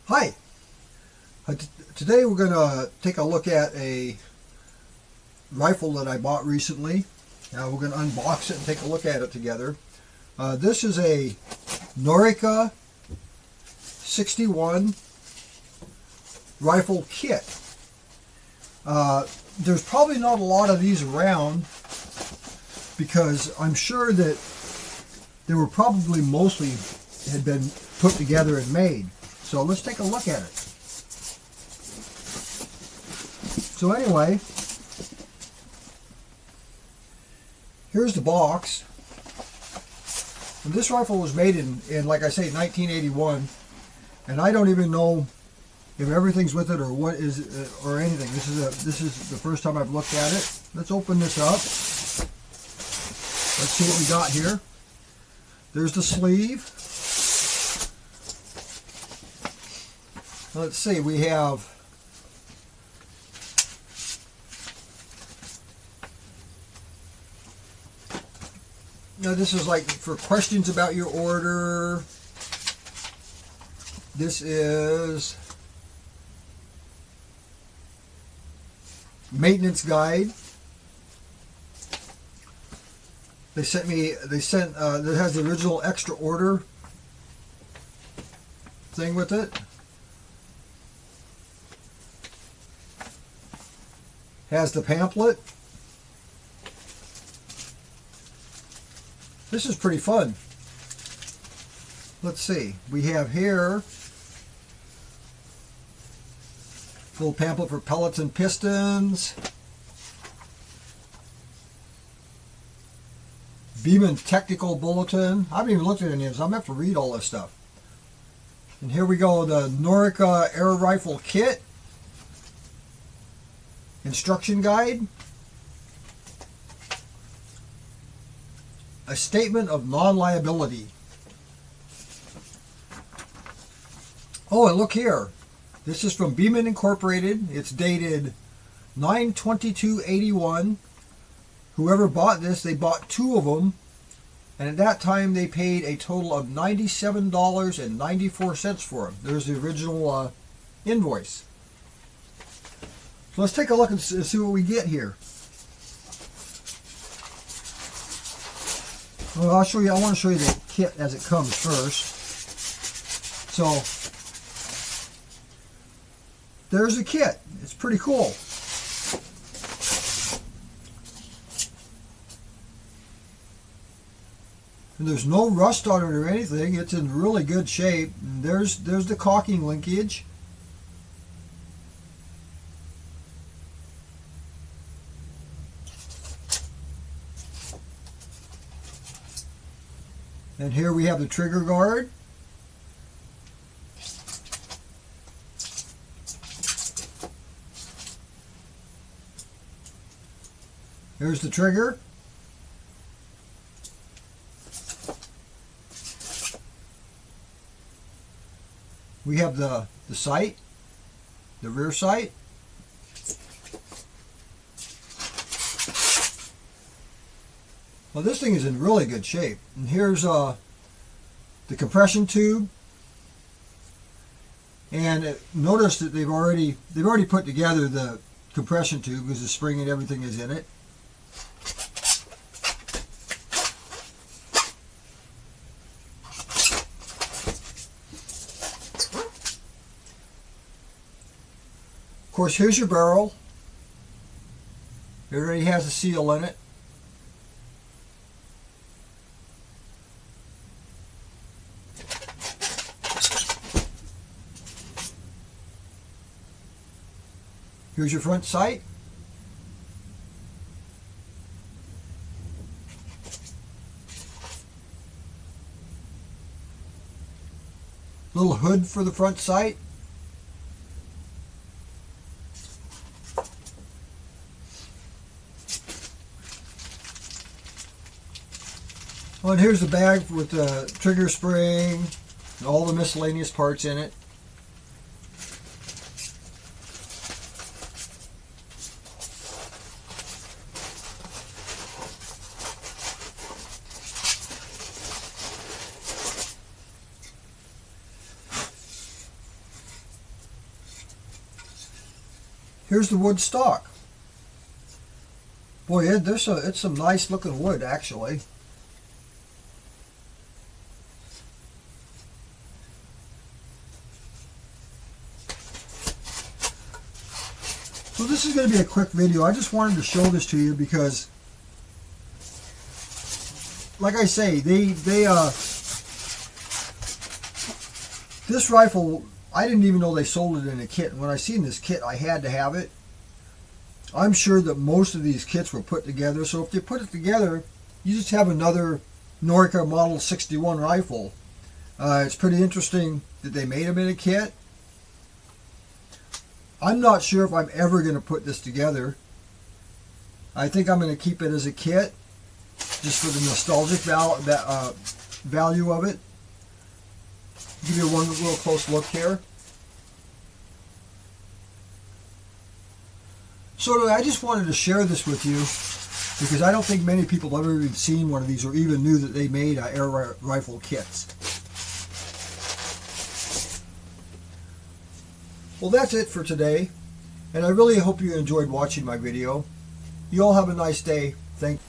Hi, today we're going to take a look at a rifle that I bought recently. We're going to unbox it and take a look at it together. This is a Norica 61 rifle kit. There's probably not a lot of these around because I'm sure that they were probably mostly had been put together and made. So let's take a look at it. So anyway, here's the box. And this rifle was made in like I say, 1981, and I don't even know if everything's with it or what is or anything. This is the first time I've looked at it. Let's open this up. Let's see what we got here. There's the sleeve. Let's see, we have now this is like for questions about your order. This is maintenance guide. That has the original extra order thing with it. Has the pamphlet. This is pretty fun. Let's see. We have here a little pamphlet for pellets and pistons. Beeman Technical Bulletin. I haven't even looked at any of this. I'm going to have to read all this stuff. And here we go. The Norica Air Rifle Kit. Instruction guide. A statement of non-liability. Oh, and look here. This is from Beeman Incorporated. It's dated 9/22/81. Whoever bought this, they bought 2 of them. And at that time, they paid a total of $97.94 for them. There's the original invoice. So let's take a look and see what we get here. Well, I'll show you. I want to show you the kit as it comes first. So there's the kit. It's pretty cool. And there's no rust on it or anything. It's in really good shape. And there's the caulking linkage. And here we have the trigger guard. Here's the trigger. We have the sight, the rear sight. Well, this thing is in really good shape. And here's the compression tube. And notice that they've already put together the compression tube because the spring and everything is in it. Of course, here's your barrel. It already has a seal in it. Here's your front sight. Little hood for the front sight. Oh, and here's the bag with the trigger spring and all the miscellaneous parts in it. here's the wood stock. Boy, it's some nice looking wood, actually. So this is going to be a quick video. I just wanted to show this to you because, like I say, this rifle, I didn't even know they sold it in a kit. And when I seen this kit, I had to have it. I'm sure that most of these kits were put together. So if you put it together, you just have another Norica Model 61 rifle. It's pretty interesting that they made them in a kit. I'm not sure if I'm ever going to put this together. I think I'm going to keep it as a kit, just for the nostalgic value of it. Give you one real close look here. So I just wanted to share this with you because I don't think many people have ever even seen one of these or even knew that they made air rifle kits. Well, that's it for today, and I really hope you enjoyed watching my video. You all have a nice day. Thank you.